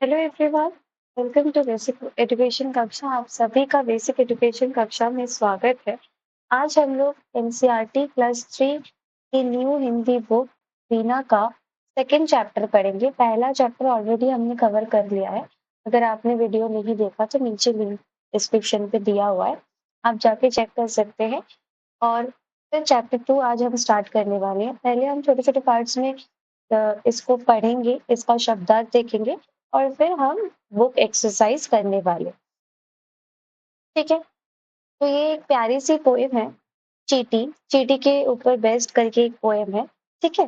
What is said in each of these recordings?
Hello everyone, welcome to basic education कक्षा। आप सभी का बेसिक एजुकेशन कक्षा में स्वागत है। आज हम लोग एनसीईआरटी क्लास 3 की न्यू हिंदी बुक रीना का सेकंड चैप्टर पढ़ेंगे। पहला चैप्टर ऑलरेडी हमने कवर कर लिया है। अगर आपने वीडियो नहीं देखा तो नीचे लिंक डिस्क्रिप्शन पे दिया हुआ है, आप जाके चेक कर सकते हैं। और फिर चैप्टर 2 आज हम स्टार्ट करने वाले हैं। पहले हम छोटे छोटे पार्ट्स में इसको पढ़ेंगे, इसका शब्दार्थ देखेंगे और फिर हम बुक एक्सरसाइज करने वाले। ठीक है, तो ये एक प्यारी सी पोएम है, चींटी। चींटी के ऊपर बेस्ड करके एक पोएम है। ठीक है,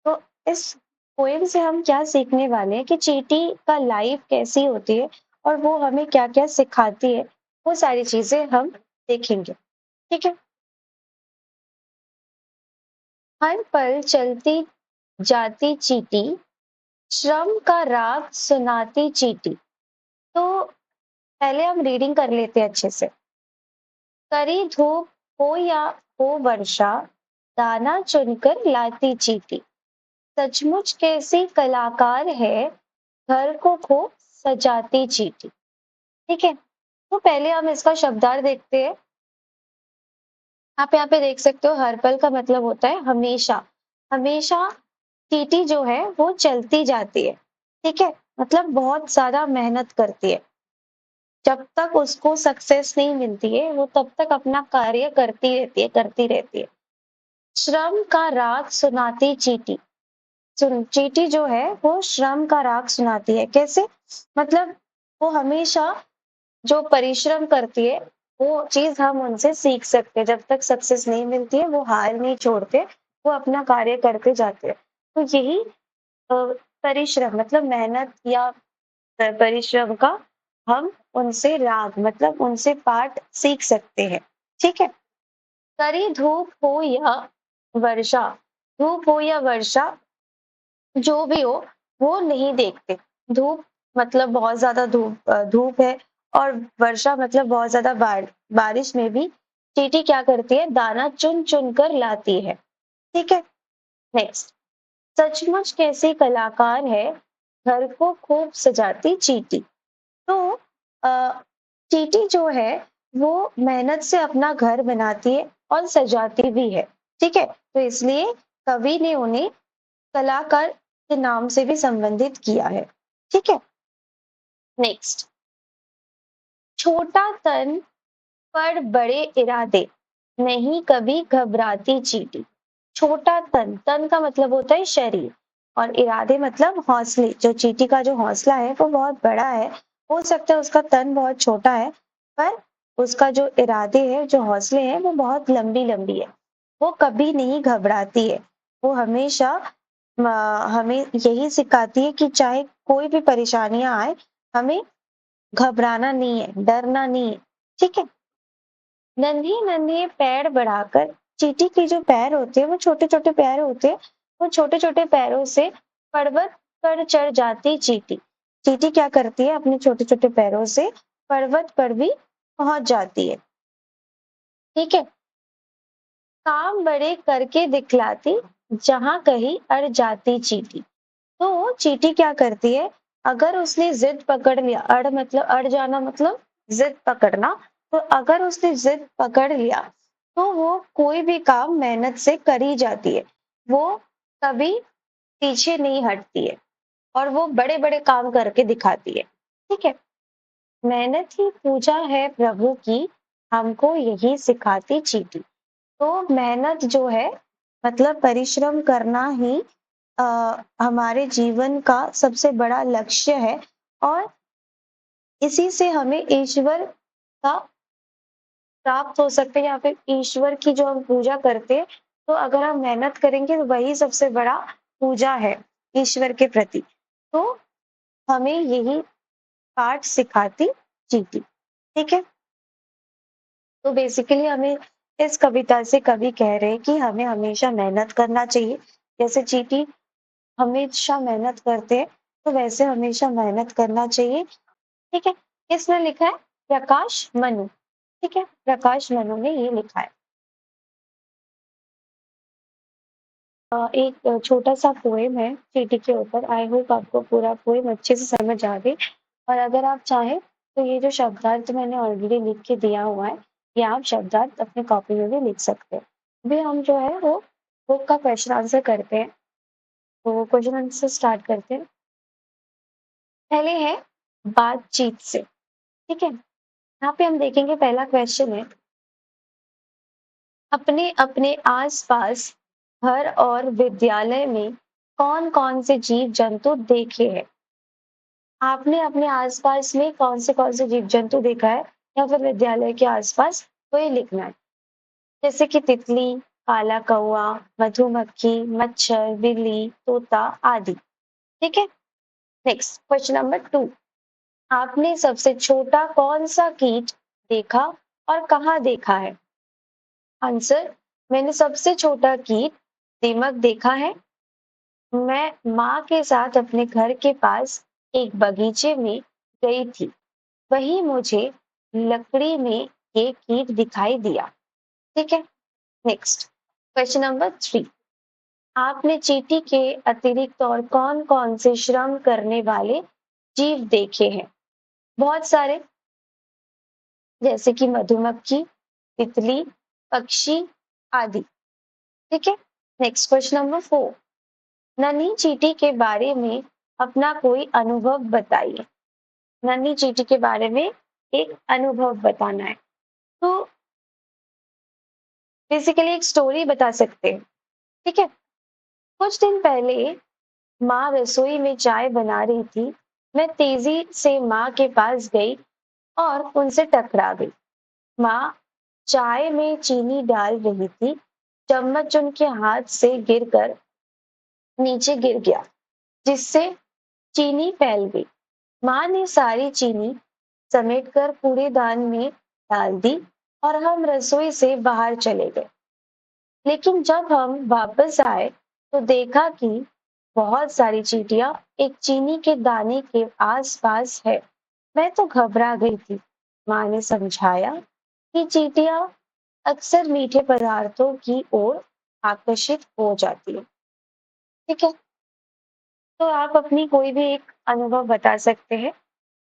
तो इस पोएम से हम क्या सीखने वाले हैं कि चींटी का लाइफ कैसी होती है और वो हमें क्या क्या सिखाती है, वो सारी चीजें हम देखेंगे। ठीक है, हर पल चलती जाती चींटी, श्रम का राग सुनाती चींटी। तो पहले हम रीडिंग कर लेते हैं अच्छे से। करी धूप हो या हो वर्षा, दाना चुनकर लाती चींटी। सचमुच कैसी कलाकार है, घर को खूब सजाती चींटी। ठीक है, तो पहले हम इसका शब्दार्थ देखते हैं। आप यहाँ पे देख सकते हो, हर पल का मतलब होता है हमेशा। हमेशा चींटी जो है वो चलती जाती है। ठीक है, मतलब बहुत ज्यादा मेहनत करती है। जब तक उसको सक्सेस नहीं मिलती है वो तब तक अपना कार्य करती रहती है। श्रम का राग सुनाती चींटी। चींटी जो है वो श्रम का राग सुनाती है। कैसे? मतलब वो हमेशा जो परिश्रम करती है वो चीज हम उनसे सीख सकते हैं। जब तक सक्सेस नहीं मिलती है वो हार नहीं छोड़ते, वो अपना कार्य करते जाते हैं। तो यही परिश्रम मतलब मेहनत या परिश्रम का हम उनसे राग मतलब उनसे पाठ सीख सकते हैं। ठीक है, करी धूप हो या वर्षा, धूप हो या वर्षा जो भी हो वो नहीं देखते। धूप मतलब बहुत ज्यादा धूप है, और वर्षा मतलब बहुत ज्यादा बारिश में भी चींटी क्या करती है, दाना चुन चुन कर लाती है। ठीक है, नेक्स्ट। सचमुच कैसी कलाकार है, घर को खूब सजाती चींटी। तो अ, चींटी जो है वो मेहनत से अपना घर बनाती है और सजाती भी है। ठीक है, तो इसलिए कवि ने उन्हें कलाकार के नाम से भी संबंधित किया है। ठीक है, नेक्स्ट। छोटा तन पर बड़े इरादे, नहीं कभी घबराती चींटी। छोटा तन, तन का मतलब होता है शरीर, और इरादे मतलब हौसले। जो चींटी का जो हौसला है वो बहुत बड़ा है। हो सकता है उसका तन बहुत छोटा है, पर उसका जो इरादे है, जो हौसले हैं, वो बहुत लंबी लंबी है। वो कभी नहीं घबराती है। वो हमेशा हमें यही सिखाती है कि चाहे कोई भी परेशानियां आए, हमें घबराना नहीं है, डरना नहीं है। ठीक है, नन्हे नन्हे पैर बढ़ाकर, चींटी के जो पैर होते हैं वो छोटे छोटे पैर होते हैं। वो छोटे छोटे पैरों से पर्वत पर चढ़ जाती चींटी। चींटी क्या करती है, अपने छोटे छोटे पैरों से पर्वत पर भी पहुंच जाती है। ठीक है, काम बड़े करके दिखलाती, जहां कहीं अड़ जाती चींटी। तो चींटी क्या करती है, अगर उसने जिद पकड़ लिया, अड़ मतलब अड़ जाना मतलब जिद पकड़ना। तो अगर उसने जिद पकड़ लिया तो वो कोई भी काम मेहनत से करी जाती है। वो कभी पीछे नहीं हटती है और वो बड़े बड़े काम करके दिखाती है। ठीक है, मेहनत ही पूजा है प्रभु की, हमको यही सिखाती चींटी। तो मेहनत जो है मतलब परिश्रम करना ही हमारे जीवन का सबसे बड़ा लक्ष्य है, और इसी से हमें ईश्वर का प्राप्त हो सकते हैं, या फिर ईश्वर की जो हम पूजा करते हैं, तो अगर हम मेहनत करेंगे तो वही सबसे बड़ा पूजा है ईश्वर के प्रति। तो हमें यही पाठ सिखाती चींटी। ठीक है, तो बेसिकली हमें इस कविता से कवि कह रहे हैं कि हमें हमेशा मेहनत करना चाहिए। जैसे चींटी हमेशा मेहनत करते हैं, तो वैसे हमेशा मेहनत करना चाहिए। ठीक है, किसने लिखा है? प्रकाश मनु। ठीक है, प्रकाश मनु ने ये लिखा है। एक छोटा सा पोएम है चींटी के ऊपर। आई होप आपको पूरा पोएम अच्छे से समझ आ गई। और अगर आप चाहें तो ये जो शब्दार्थ मैंने ऑलरेडी लिख के दिया हुआ है, ये आप शब्दार्थ अपनी कॉपी में भी लिख सकते हैं। अभी हम जो है वो बुक का क्वेश्चन आंसर करते हैं। तो क्वेश्चन आंसर स्टार्ट करते हैं। पहले है बातचीत से। ठीक है, यहाँ पे हम देखेंगे पहला क्वेश्चन है, अपने अपने आसपास घर और विद्यालय में कौन कौन से जीव जंतु देखे हैं? आपने अपने आसपास में कौन से जीव जंतु देखा है या फिर विद्यालय के आसपास, तो ये लिखना है। जैसे कि तितली, काला कौआ, मधुमक्खी, मच्छर, बिल्ली, तोता आदि। ठीक है। नेक्स्ट क्वेश्चन नंबर 2, आपने सबसे छोटा कौन सा कीट देखा और कहाँ देखा है? आंसर, मैंने सबसे छोटा कीट दीमक देखा है। मैं माँ के साथ अपने घर के पास एक बगीचे में गई थी, वहीं मुझे लकड़ी में ये कीट दिखाई दिया। ठीक है। नेक्स्ट क्वेश्चन नंबर 3, आपने चींटी के अतिरिक्त और कौन कौन से श्रम करने वाले जीव देखे हैं? बहुत सारे, जैसे कि मधुमक्खी, तितली, पक्षी आदि। ठीक है। नेक्स्ट क्वेश्चन नंबर 4, नन्ही चींटी के बारे में अपना कोई अनुभव बताइए। नन्ही चींटी के बारे में एक अनुभव बताना है। तो बेसिकली एक स्टोरी बता सकते हैं। ठीक है। कुछ दिन पहले माँ रसोई में चाय बना रही थी। मैं तेजी से माँ के पास गई और उनसे टकरा गई। माँ चाय में चीनी डाल रही थी। चम्मच उनके हाथ से गिरकर नीचे गिर गया, जिससे चीनी फैल गई। माँ ने सारी चीनी समेटकर कूड़ेदान में डाल दी और हम रसोई से बाहर चले गए। लेकिन जब हम वापस आए तो देखा कि बहुत सारी चींटियां एक चीनी के दाने के आसपास है। मैं तो घबरा गई थी। माँ ने समझाया कि चींटियां अक्सर मीठे पदार्थों की ओर आकर्षित हो जाती है। ठीक है। तो आप अपनी कोई भी एक अनुभव बता सकते हैं।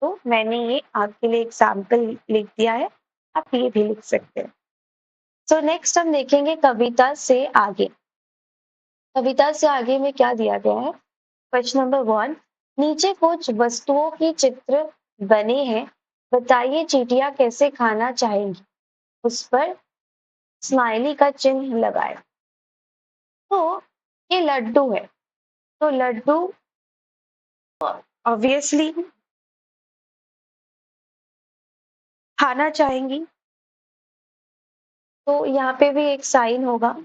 तो मैंने ये आपके लिए एक सैंपल लिख दिया है, आप ये भी लिख सकते हैं। सो नेक्स्ट हम देखेंगे कविता से आगे। कविता से आगे में क्या दिया गया है? क्वेश्चन नंबर 1, नीचे कुछ वस्तुओं की चित्र बने हैं, बताइए चींटियां कैसे खाना चाहेंगी। उस पर स्माइली का चिन्ह लगाए। तो ये लड्डू है, तो लड्डू ऑब्वियसली खाना चाहेंगी। तो यहाँ पे भी एक साइन होगा।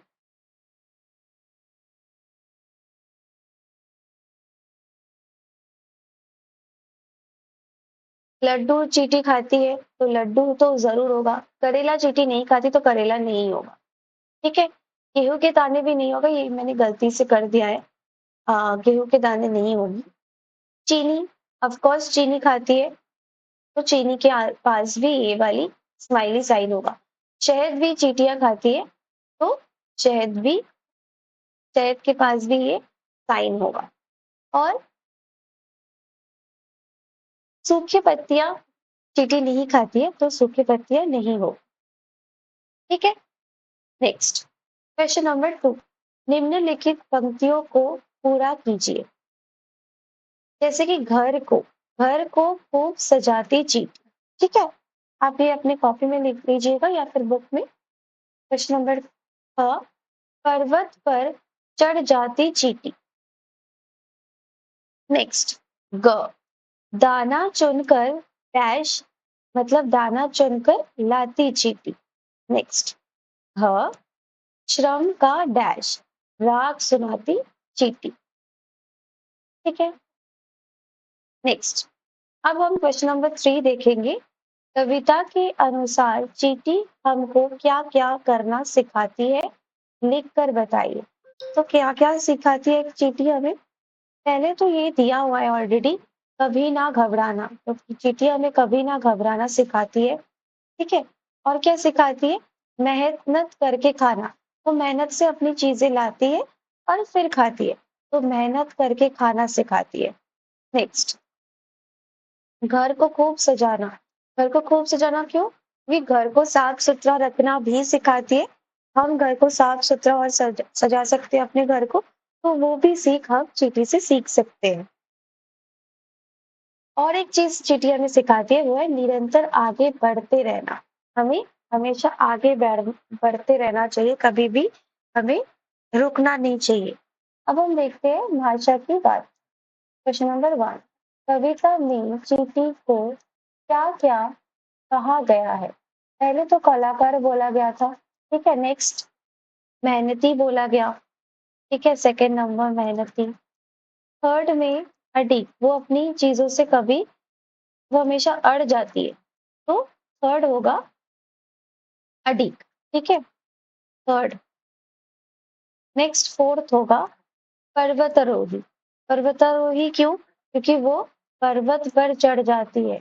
लड्डू चींटी खाती है तो लड्डू तो जरूर होगा। करेला चींटी नहीं खाती तो करेला नहीं होगा। ठीक है। गेहूं के दाने भी नहीं होगा, ये मैंने गलती से कर दिया है। गेहूं के दाने नहीं होगी। चीनी, ऑफ कोर्स चीनी खाती है, तो चीनी के पास भी ये वाली स्माइली साइन होगा। शहद भी चींटियां खाती है, तो शहद भी, शहद के पास भी ये साइन होगा। और सूखी पत्तियां चींटी नहीं खाती है, तो सूखी पत्तियां नहीं हो। ठीक है। नेक्स्ट क्वेश्चन नंबर 2, निम्नलिखित पंक्तियों को पूरा कीजिए। जैसे कि घर को खूब सजाती चींटी। ठीक है। आप ये अपने कॉपी में लिख लीजिएगा या फिर बुक में। क्वेश्चन नंबर 6, पर्वत पर चढ़ जाती चींटी। नेक्स्ट, ग, दाना चुनकर डैश, मतलब दाना चुनकर लाती चींटी। नेक्स्ट, ह, श्रम का डैश, राग सुनाती चींटी। ठीक है। नेक्स्ट, अब हम क्वेश्चन नंबर 3 देखेंगे। कविता के अनुसार चींटी हमको क्या क्या करना सिखाती है, लिख कर बताइए। तो क्या क्या सिखाती है एक चींटी हमें? पहले तो ये दिया हुआ है ऑलरेडी, कभी ना घबराना। तो चींटी हमें कभी ना घबराना सिखाती है। ठीक है। और क्या सिखाती है? मेहनत करके खाना। वो मेहनत से अपनी चीजें लाती है और फिर खाती है, तो मेहनत करके खाना सिखाती है। नेक्स्ट, घर को खूब सजाना। घर को खूब सजाना क्यों? क्योंकि घर को साफ सुथरा रखना भी सिखाती है। हम घर को साफ सुथरा और सजा सकते हैं अपने घर को, तो वो भी सीख हम चींटी से सीख सकते हैं। और एक चीज चींटी हमें सिखाती है, वो है निरंतर आगे बढ़ते रहना। हमें हमेशा आगे बढ़ते रहना चाहिए, कभी भी हमें रुकना नहीं चाहिए। अब हम देखते हैं भाषा की बात। क्वेश्चन नंबर 1, कविता में चींटी को क्या क्या कहा गया है? पहले तो कलाकार बोला गया था, ठीक है। नेक्स्ट, मेहनती बोला गया, ठीक है, सेकंड नंबर मेहनती। थर्ड में अडिग, वो अपनी चीजों से कभी, वो हमेशा अड़ जाती है, तो थर्ड होगा अडिग, ठीक है, थर्ड। नेक्स्ट फोर्थ होगा पर्वतारोही। पर्वतारोही क्यों? क्योंकि वो पर्वत पर चढ़ जाती है,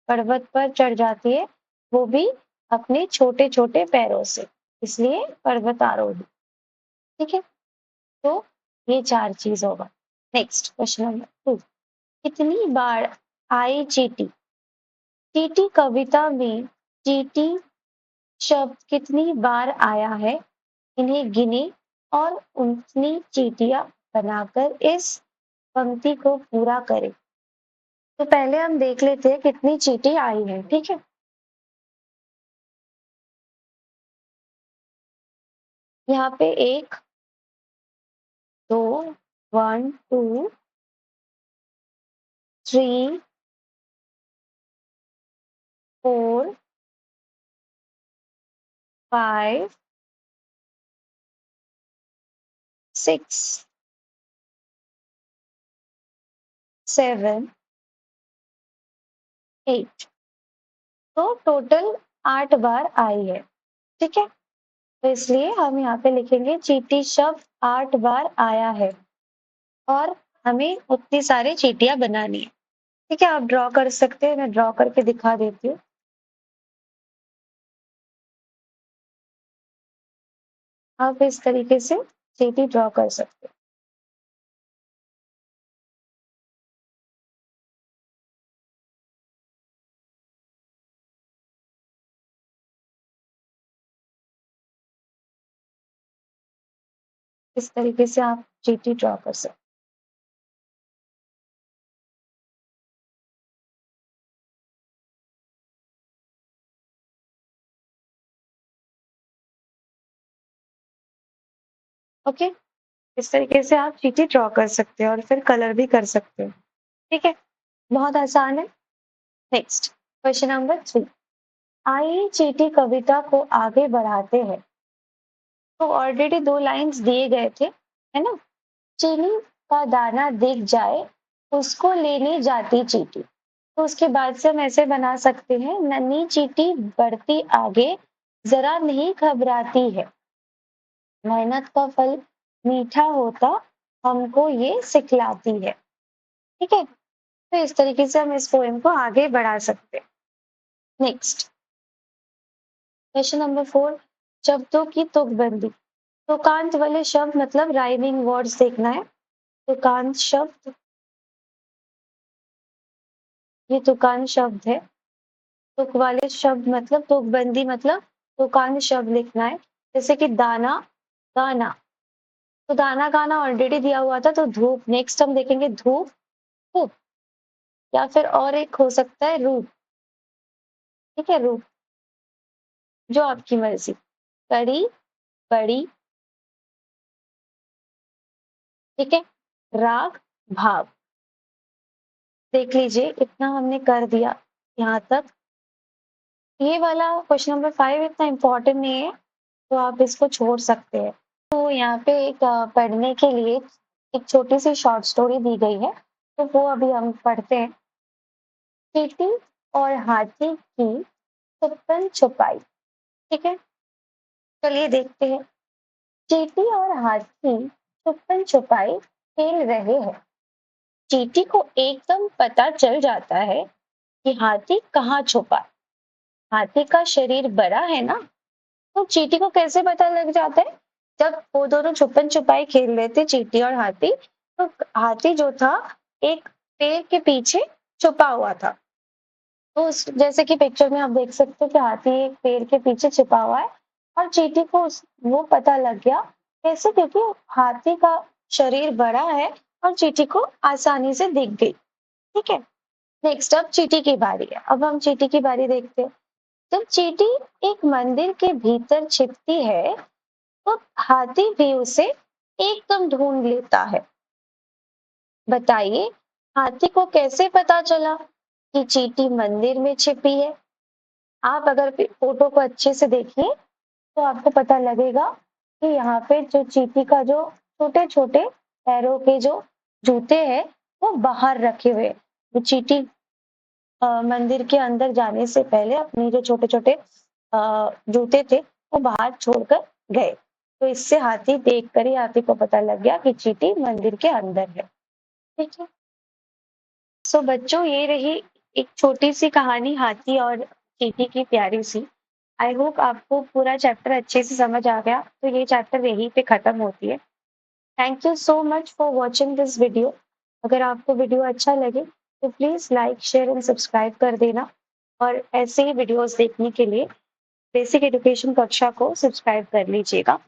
पर्वत पर चढ़ जाती है, वो भी अपने छोटे छोटे पैरों से, इसलिए पर्वतारोही, ठीक है। तो ये चार चीज होगा। नेक्स्ट क्वेश्चन नंबर 2, कितनी बार आई चींटी? चींटी कविता में चींटी शब्द कितनी बार आया है, इन्हें गिने और उतनी चींटियां बनाकर इस पंक्ति को पूरा करें। तो पहले हम देख लेते हैं कितनी चींटी आई है, ठीक है। यहाँ पे 1, 2, 1, 2, 3, 4, 5, 6, 7, 8, तो टोटल 8 बार आई है, ठीक है। तो इसलिए हम यहाँ पे लिखेंगे चींटी शब्द 8 बार आया है और हमें उतनी सारी चींटियां बनानी है, ठीक है। आप ड्रॉ कर सकते हैं, मैं ड्रॉ करके दिखा देती हूँ। आप इस तरीके से चींटी ड्रॉ कर सकते हैं। इस तरीके से आप चींटी ड्रॉ कर सकते हैं। ओके, इस तरीके से आप चींटी ड्रॉ कर सकते हैं और फिर कलर भी कर सकते हैं, ठीक है। बहुत आसान है। नेक्स्ट क्वेश्चन नंबर 3, आइए चींटी कविता को आगे बढ़ाते हैं। तो ऑलरेडी 2 लाइंस दिए गए थे, है ना। चीनी का दाना दिख जाए उसको लेने जाती चींटी, तो उसके बाद से हम ऐसे बना सकते हैं, नन्ही चींटी बढ़ती आगे जरा नहीं घबराती है, मेहनत का फल मीठा होता हमको ये सिखलाती है, ठीक है। तो इस तरीके से हम इस पोएम को आगे बढ़ा सकते हैं। नेक्स्ट क्वेश्चन नंबर 4, शब्दों की तुकबंदी। तुकांत वाले शब्द मतलब राइमिंग वर्ड्स देखना है। तुकांत शब्द, ये तुकांत शब्द है। तुक वाले शब्द मतलब तुकबंदी मतलब तुकांत शब्द लिखना है, जैसे कि दाना, गाना। तो दाना गाना ऑलरेडी दिया हुआ था, तो धूप। नेक्स्ट हम देखेंगे धूप, धूप, या फिर और एक हो सकता है रूप, ठीक है, रूप, जो आपकी मर्जी। कड़ी, बड़ी, ठीक है। राग, भाव। देख लीजिए इतना हमने कर दिया यहाँ तक। ये वाला क्वेश्चन नंबर 5 इतना इम्पोर्टेंट नहीं है, तो आप इसको छोड़ सकते हैं। तो यहाँ पे एक पढ़ने के लिए एक छोटी सी शॉर्ट स्टोरी दी गई है, तो वो अभी हम पढ़ते हैं। चींटी और हाथी की छुपन छुपाई, ठीक है। चलिए देखते हैं। चींटी और हाथी छुपन छुपाई खेल रहे हैं। चींटी को एकदम पता चल जाता है कि हाथी कहाँ छुपा है। हाथी का शरीर बड़ा है ना, तो चींटी को कैसे पता लग जाता है जब वो दोनों छुपन छुपाई खेल रहे थे चींटी और हाथी, तो हाथी जो था एक पेड़ के पीछे छुपा हुआ था। तो जैसे कि पिक्चर में आप देख सकते हो कि हाथी एक पेड़ के पीछे छिपा हुआ है और चींटी को वो पता लग गया। कैसे? क्योंकि हाथी का शरीर बड़ा है और चींटी को आसानी से दिख गई। ठीक है, नेक्स्ट अब चींटी की बारी है। अब हम चींटी की बारी देखते हैं। जब चींटी एक मंदिर के भीतर छिपती है तो हाथी भी उसे एकदम ढूंढ लेता है। बताइए, हाथी को कैसे पता चला कि चींटी मंदिर में छिपी है? आप अगर फोटो को अच्छे से देखिए तो आपको पता लगेगा कि यहाँ पे जो चींटी का जो छोटे छोटे पैरों के जो जूते हैं वो बाहर रखे हुए हैं। वो चींटी मंदिर के अंदर जाने से पहले अपने जो छोटे छोटे जूते थे वो बाहर छोड़कर गए। तो इससे हाथी देखकर ही हाथी को पता लग गया कि चींटी मंदिर के अंदर है। ठीक है, सो बच्चों, ये रही एक छोटी सी कहानी हाथी और चींटी की, प्यारी सी। आई होप आपको पूरा चैप्टर अच्छे से समझ आ गया। तो ये चैप्टर यहीं पे खत्म होती है। Thank you so much for watching this video. अगर आपको वीडियो अच्छा लगे तो please like, share and subscribe कर देना। और ऐसे ही वीडियोस देखने के लिए बेसिक एजुकेशन कक्षा को सब्सक्राइब कर लीजिएगा।